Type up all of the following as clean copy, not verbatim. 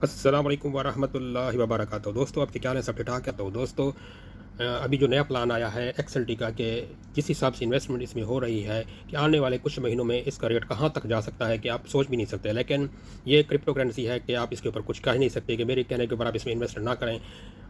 अस्सलाम वालेकुम वरहमतुल्लाहि वबरकातुहू। दोस्तों, आपके क्या हाल है? सब ठीक ठाक है? तो दोस्तों, अभी जो नया प्लान आया है एक्सएलटी का कि जिस हिसाब से इन्वेस्टमेंट इसमें हो रही है कि आने वाले कुछ महीनों में इसका रेट कहाँ तक जा सकता है कि आप सोच भी नहीं सकते। लेकिन ये क्रिप्टो करेंसी है कि आप इसके ऊपर कुछ कह ही नहीं सकते कि मेरे कहने के ऊपर आप इसमें इन्वेस्ट ना करें।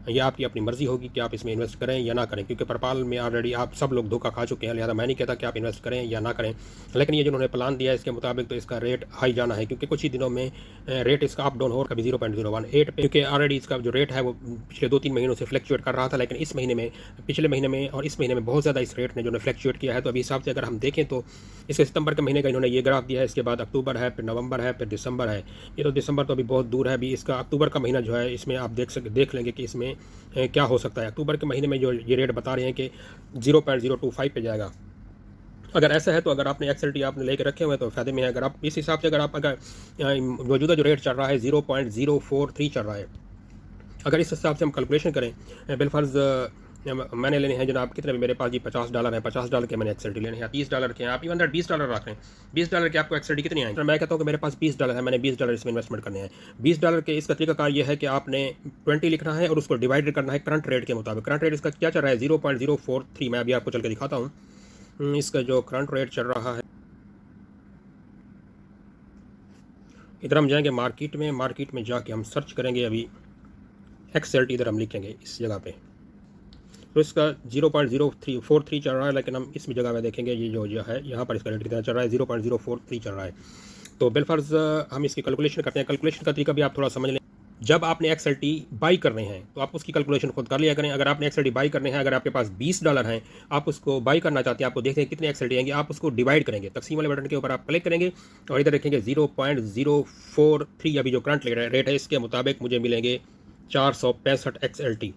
ये आपकी अपनी मर्ज़ी होगी कि आप इसमें इन्वेस्ट करें या ना करें, क्योंकि पेपाल में ऑलरेडी आप सब लोग धोखा खा चुके हैं। लिहाजा मैं नहीं कहता कि आप इन्वेस्ट करें या ना करें, लेकिन ये जिन्होंने प्लान दिया है इसके मुताबिक तो इसका रेट हाई जाना है, क्योंकि कुछ ही दिनों में रेट इसका अप डाउन हो, कभी 0.018 पे, क्योंकि ऑलरेडी इसका जो रेट है वो पिछले 2-3 महीनों से फ्लक्चुएट कर रहा था। लेकिन इस महीने में, पिछले महीने में और इस महीने में बहुत ज़्यादा इस रेट ने जो फ्लक्चुएट किया है। तो अभी हिसाब से अगर हम देखें तो इसके सितंबर के महीने का इन्होंने ये ग्राफ दिया है, इसके बाद अक्टूबर है, फिर नवंबर है, फिर दिसंबर है। ये तो दिसंबर तो अभी बहुत दूर है। अभी इसका अक्टूबर का महीना जो है इसमें आप देख लेंगे कि इसमें क्या हो सकता है। अक्टूबर के महीने में जो ये रेट बता रहे हैं कि 0.025 पे जाएगा। अगर ऐसा है तो अगर आपने एक्सएलटी आपने लेके रखे हुए हैं तो फ़ायदे में है। अगर आप इस हिसाब से अगर मौजूदा जो रेट चल रहा है 0.043 चल रहा है, अगर इस हिसाब से हम कैलकुलेशन करें, बिलफर्ज मैंने लेने हैं जनाब, कितने भी मेरे पास जी $50 है, $50 के मैंने एक्सएलटी लेने हैं, $30 के हैं, आप इवन $20 रख रहे हैं, $20 के आपको एक्सएलटी कितनी आएंगे? मैं कहता हूँ कि मेरे पास $20 है, मैंने $20 इसमें इन्वेस्टमेंट करने हैं। $20 के इसका तरीकाकार ये है कि आपने 20 लिखना है और उसको डिवाइड करना है करंट रेट के मुताबिक। करंट रेट इसका क्या चल रहा है? 0.043। मैं अभी आपको चल के दिखाता हूँ इसका जो करंट रेट चल रहा है। इधर हम जाएंगे मार्केट में जाके हम सर्च करेंगे अभी एक्सएलटी, इधर हम लिखेंगे इस जगह पे, तो इसका 0.043 चल रहा है। लेकिन हम इस जगह में देखेंगे ये जो है यहाँ पर इसका रेट कितना चल रहा है, 0.043 चल रहा है। तो बिलफर्ज हम इसकी कैलकुलेशन करते हैं। कैलकुलेशन का तरीका भी आप थोड़ा समझ लें। जब आपने एक्सएलटी बाई करने हैं तो आप उसकी कैलकुलेशन खुद कर लिया करें। अगर आपने एक्सएलटी बाई करने हैं, अगर आपके पास $20 हैं, आप उसको बाई करना चाहते हैं, आपको देखते हैं कितने एक्सएलटी आएंगे, आप उसको डिवाइड करेंगे, तकसीम वाले बटन के ऊपर आप क्लिक करेंगे और इधर देखेंगे 0.043। अभी जो करंट रेट है इसके मुताबिक मुझे मिलेंगे 465 एक्सएलटी।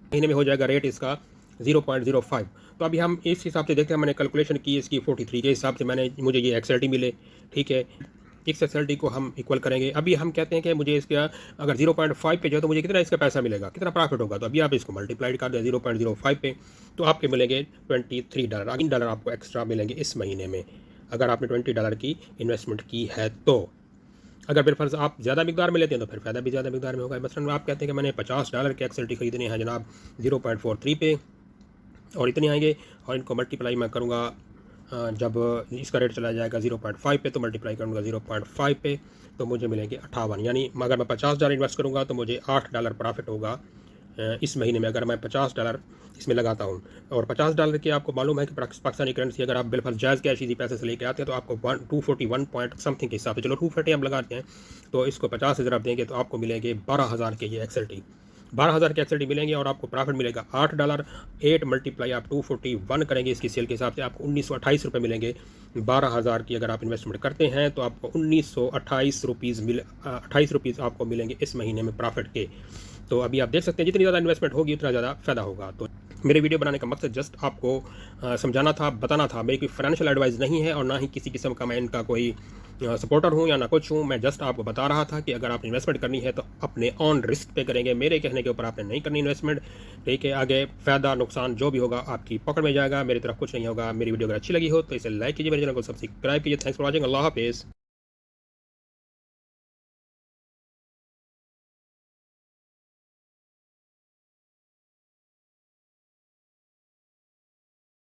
महीने में हो जाएगा रेट इसका 0.05। तो अभी हम इस हिसाब से देखते हैं, मैंने कैलकुलेशन की इसकी 43 के हिसाब से मुझे ये एक्सएलटी मिले। ठीक है, इस एक्सएलटी को हम इक्वल करेंगे। अभी हम कहते हैं कि मुझे इसका अगर 0.5 पे जो है तो मुझे कितना इसका पैसा मिलेगा, कितना प्रॉफिट होगा। तो अभी आप इसको मल्टीप्लाई कर दें 0.05 पे, तो आपके मिलेंगे $23। $3 आपको एक्स्ट्रा मिलेंगे इस महीने में, अगर आपने $20 की इन्वेस्टमेंट की है तो। अगर बिलफर्ज आप ज़्यादा मिकदार में लेते हैं तो फिर फ़ायदा भी ज़्यादा मिकदार में होगा। मसलन आप कहते हैं कि मैंने $50 के एक्सएलटी खरीदने हैं जनाब 0.43 पे, और इतने आएंगे, और इनको मल्टीप्लाई मैं करूँगा जब इसका रेट चला जाएगा 0.5 पे, तो मल्टीप्लाई करूँगा 0.5 पे, तो मुझे मिलेंगे 58। यानी अगर मैं $50 इन्वेस्ट करूँगा तो मुझे $8 प्रॉफिट होगा इस महीने में, अगर मैं $50 इसमें लगाता हूँ। और $50 की आपको मालूम है कि पाकिस्तानी करेंसी अगर आप बिलफर्ज जायज़ कैश इसी पैसे से लेके आते हैं तो आपको 241 पॉइंट समथिंग के हिसाब से, चलो 240 हम लगाते हैं, तो इसको 50 से ज़रा देंगे तो आपको मिलेंगे 12,000 के ये एक्सएलटी, 12,000 के एक्सएलटी मिलेंगे और आपको प्रॉफिट मिलेगा $8। 8 मल्टीप्लाई आप 241 करेंगे इसकी सेल के हिसाब से, आपको ₹1928 मिलेंगे। 12,000 की अगर आप इन्वेस्टमेंट करते हैं तो आपको ₹1928 आपको मिलेंगे इस महीने में प्रॉफिट के। तो अभी आप देख सकते हैं जितनी ज़्यादा इन्वेस्टमेंट होगी उतना ज़्यादा फ़ायदा होगा। तो मेरे वीडियो बनाने का मकसद जस्ट आपको समझाना था, बताना था। मेरी कोई फाइनेंशियल एडवाइस नहीं है और ना ही किसी किस्म का मैं इनका कोई सपोर्टर हूँ या ना कुछ हूँ। मैं जस्ट आपको बता रहा था कि अगर आपने इन्वेस्टमेंट करनी है तो अपने ऑन रिस्क पे करेंगे, मेरे कहने के ऊपर आपने नहीं करनी इन्वेस्टमेंट। ठीक है, आगे फ़ायदा नुकसान जो भी होगा आपकी पकड़ में जाएगा, मेरी तरफ कुछ नहीं होगा। मेरी वीडियो अगर अच्छी लगी हो तो इसे लाइक कीजिए, मेरे चैनल को सब्सक्राइब कीजिए। Thanks for watching. अल्लाह हाफिज़।